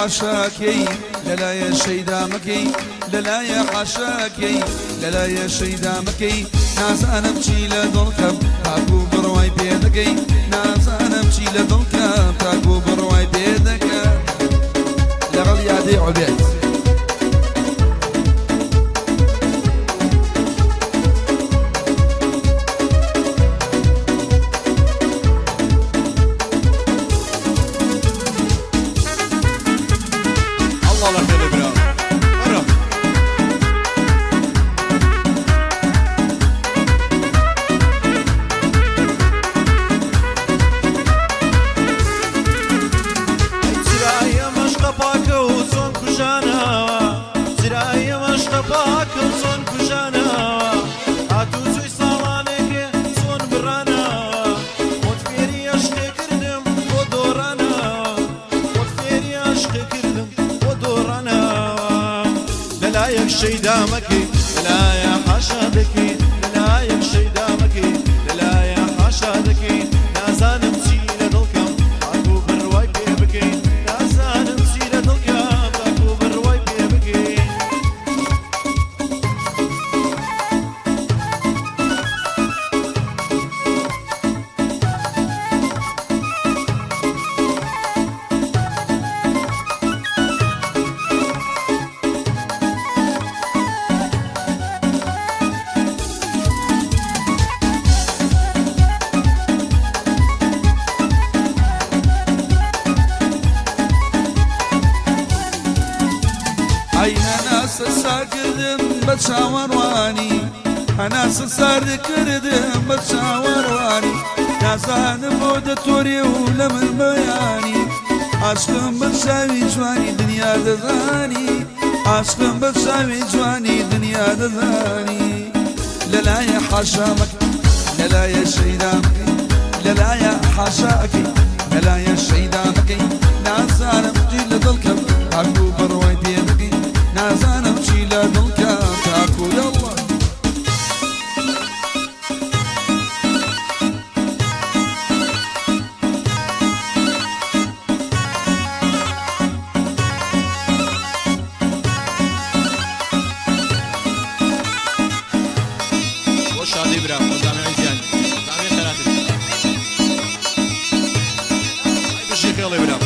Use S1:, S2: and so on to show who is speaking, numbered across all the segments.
S1: حشاكي لا يا شيدامكي لا يا حشاكي لا يا شيدامكي ناس انا بشي لدلكم تاكو برواي بيدكي ناس انا بشي لدلكم تاكو برواي بيدك لغل يادي عبيد
S2: شيدامكي لا يا حشادكي لا يا شيدامكي لا يا حشادكي نازان امشي لدلكم اكو برواي بيبكي نازان امشي لدلكم اكو برواي بيبكي
S1: بتشاورواني أنا سسار كردم بتشاورواني نازان بود توري ولم بياني عشقم بتساوي جواني دنيا دزاني عشقم بتساوي جواني دنيا دزاني لا يا حشامك لا يا شيدامك لا يا حشاك لا يا شيدامك نازان بجي لدلكم تاكو برواي بيبكي نازان بجي لدلكم تاكو يلا
S2: وشادي برا قدامي عزياني قدامي ثلاثة هاي بالشيخ يلا برا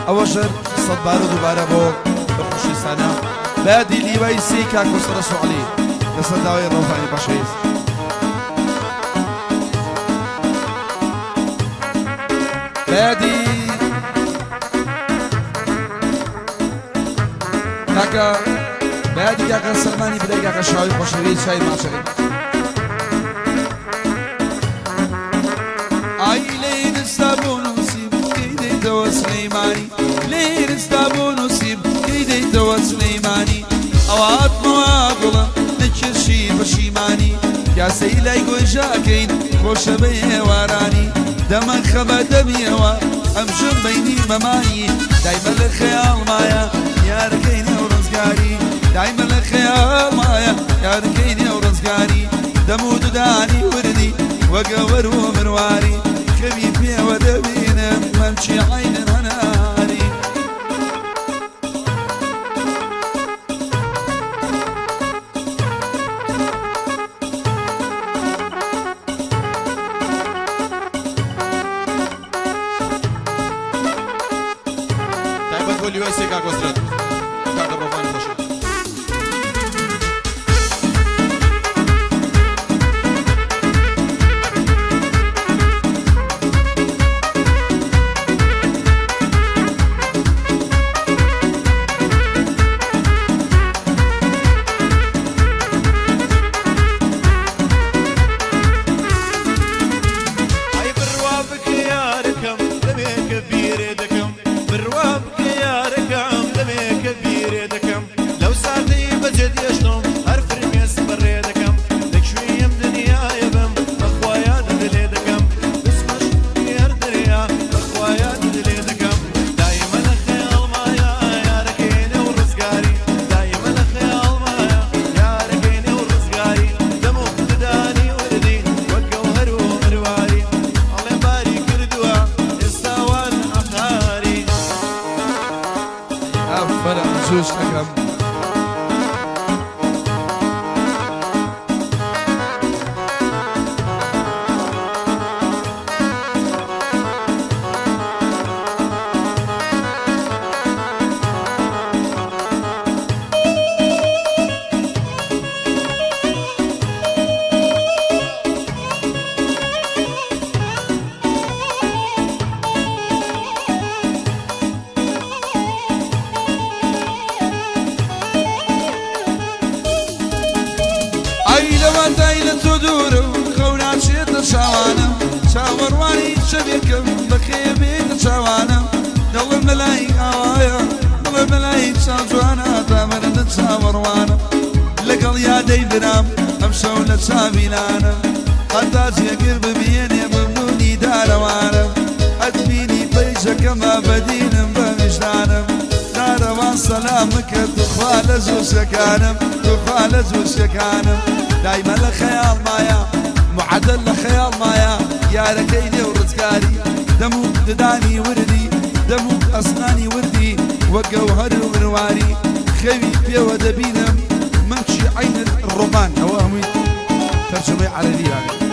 S1: أوشر صدبارو دوباره بو بخوشي سنة بادي ليوي سيكا كسر سعلي لصداوي الروفاني باشيز بادي كاكا بادي كاكا سلماني بدأي كاكا شاوي خوشوي شاي ما شاي عيلين السابون وسيبكي دەی لای گۆژاکەین خۆشە بە هێوارانی دەمە خەبە دەبیەوە ئەم ژن بەینی مەمایی دایمە لە خەیاڵمایە یارەکەی نێو ڕزگاری دایمە لە خەیاڵمایە یارەکەی نێو ڕزگاری دەم و ددانی وردی وەگەوەر و مرواری خەوی پێوە دەبینم مەمچی عینن هەناری
S2: Goliu ese ca costrat. Ca profan boșu.
S3: Ai berwabek yarkam demek bir edekam berwabek كبير دكم لو ساعتي بجد يشنم عرف رميس بري دكم لك شوية من دنيا يبم أخويا دلي دكم بسمش ير دريا أخويا دلي دكم دايما الخيال مايا يا ركيني ورزقاري دايما الخيال مايا يا ركيني ورزقاري دمو بداني وردي وقوهر ومرواري الله يبارك ردوا استوان أخاري
S1: أفر زوج لكم شاوانم شاوەڕوانی شەوێکم بەخێبێتە چاوانم دڵم لەلای ئاوایە دڵم لەلای چاو جوانە دامەرەدە چاوەڕوانم لەگەڵ یادەی برام ئەم شەو لە چاویلانم هەتا جێگر ببیێنێ ممنونی دارەوانم ئەتبینی پەیجەکەمە بەدینم بە وجدانم دارەوان سەلامە کرد دوخوا لە جووشەکانم دوخوا لە جووشەکانم دایمە لە خەیاڵمایە معدل لخيال مايا يا ركيني ورزقاري دمو دداني وردي دمو أصناني وردي وجوهر ومرواري خيبي بيو دبينم ممشي عين الرومان أوامي ترجمة عربية يعني.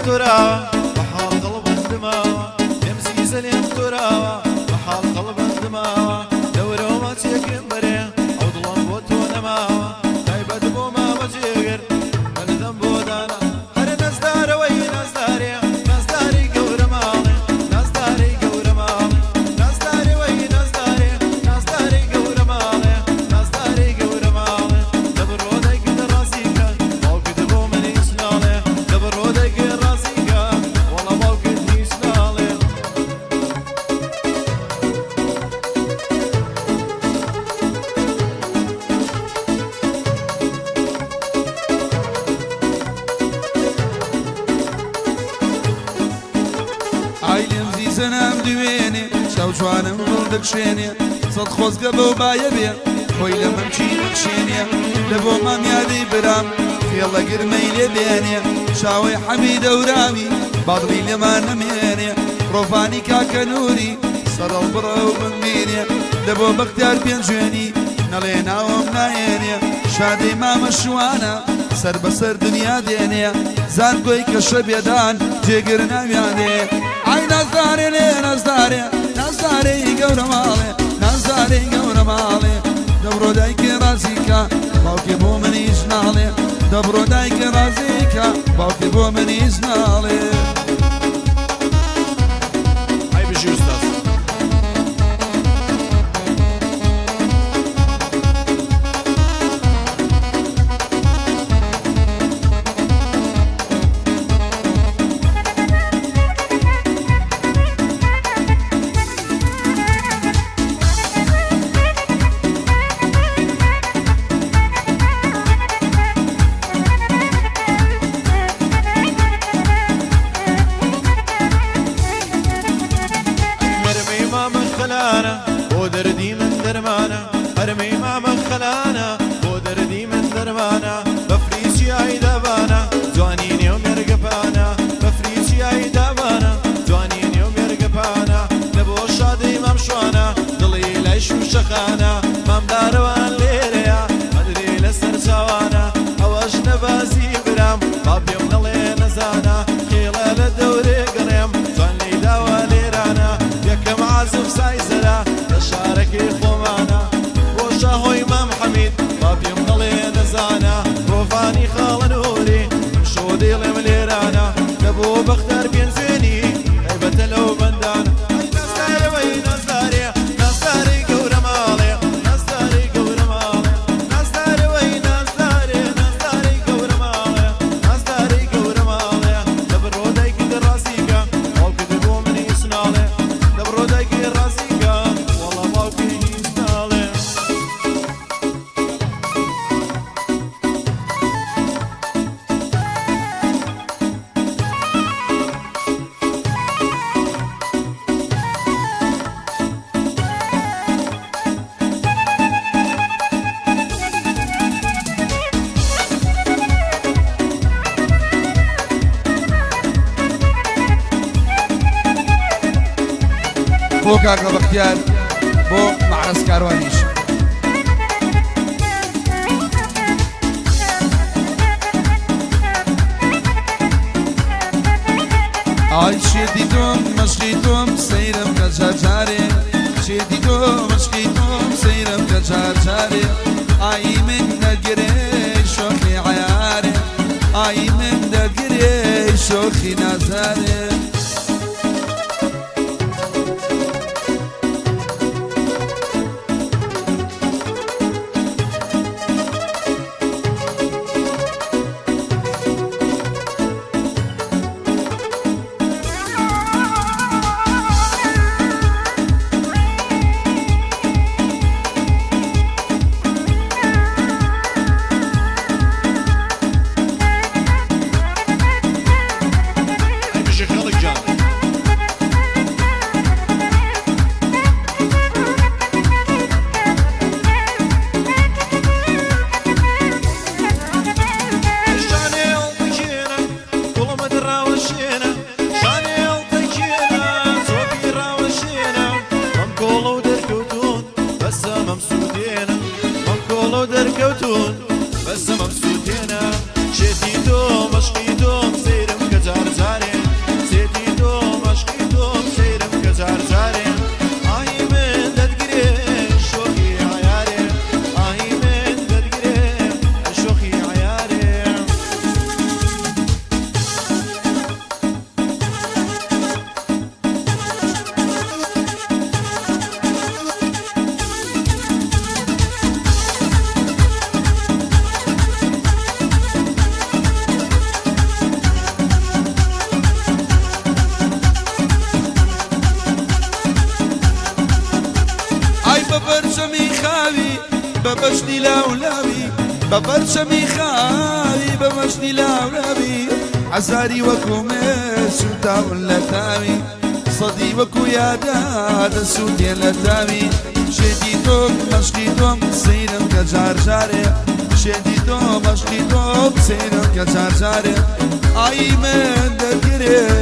S3: ترى محال قلب الدماء يمسي سليم ترى محال قلب الدماء دورو ما تيكن بري او ظلم بوتو نما تايبة بو ما بجيغر من ذنبو دانا هر ناس دار وي ناس داري ناس داري قور مالي ناس داري قور مالي ناس داري وي ناس داري ناس داري قور مالي ناس داري قور مالي دبرو دايك دراسيكا او كدبو من اسنالي دبرو دايك
S1: جوانم دڵ دەکشێنێ سەد خۆزگە بەو بایە بێ خۆی لە مەمچی نەخشێنێ لە بۆ مام یادەی برام فێڵە گرمەی لێ بێنێ شاوەی حەمی دەوراوی بادڵی لێمان نەمێنێ ڕۆڤانی کاکە نووری سەرەڵ بڕە و بمبینێ لە بۆ بەختیار پێنجێنی نەڵێ ناوم نایێنێ شادەی مامە شوانە سەر بەسەر دنیا دێنێ زانگۆی کە شەبێدان جێگر ناویانێ ئای نازدارێ لێ نازدارێ نازدارەی گەورە ماڵێ نازدارەی گەورە ماڵێ دەبڕۆ دایکێ ڕازیکە باوکێ بۆ منیش ناڵێ دەبڕۆ دایکێ ڕازیکە باوکێ بۆ منیش ناڵێ
S2: ئای بژی ئوستاز بۆ دەردی من دەرمانە هەرمەی مامە خەلانە بۆ دەردی من دەرمانە بەفریچیایی دابانە جوانی نێو مێرگەپانە بەفریچیایی دابانە جوانی نێو مێرگەپانە لە بۆ شادەی مام شوانە دڵی لای شوشەخانە مامدارەوان لێرەیە هەدرێ لەسەر چاوانە ئەوەش نەبازی برام با پێم نەڵێ نەزانە خێڵە لە دەورێ گەڕێم جوان لێی داوە لێرانە یەکەم عازم سایزەرە شارەکەی خۆمانە ڕۆژە هۆی مام حەمید با پێم نەڵێ نەزانە ڕۆڤانی خاڵە نووری شۆ دێڵێم لێرانە لە بۆ بەختار پێنجێنی هەیبەتە لەو بەندانە نازدارەوەی نازدارێ نازدارەی گەورە ماڵێ نازدارەی گەورە ماڵێ نازدارەوەی نازدارێ نازدارەی گەورە ماڵێ نازدارەی گەورە ماڵێ لە بڕۆ دایکی ڕازیکە باوکت بۆ منی سناڵێ لە بڕۆ دایکی ڕازیکە
S1: بۆ کاکە بەختیار بۆ معرەز کاروانیش ئای شێتی تۆم مەشقی تۆم سەیرم کە جارجارێ شێتی تۆ مەشقی تۆم سەیرم کە جارجارێ ئای من دەگرێ شۆخی عیارێ ئای من دەگرێ شۆخی نازارێ
S3: دەرکەوتون بەسە مەبسووتێنە شێتی تۆ مەشقی تۆم سەیرم کە جارجارێ سێتی تۆ مەشقی تۆم سەیرم کە جارجارێ ئاهی من دەرگرێ شۆخی عیارێ ئاهی من دەرگرێ شۆخی عیارێ
S1: بەبەشتی لاولاوی بەبەرچەمی خاوی بەبەشتی لاولاوی عەزاری وەکو مێ سوتاون لە تاوی سەدی وەکو یادا دەسووتێ لە تاوی شێتی تۆم مەشقی تۆم سەیرم کە جارجارێ شێتی تۆ مەشقی تۆم سەیرم کە جارجارێ ئایی من دەگرێ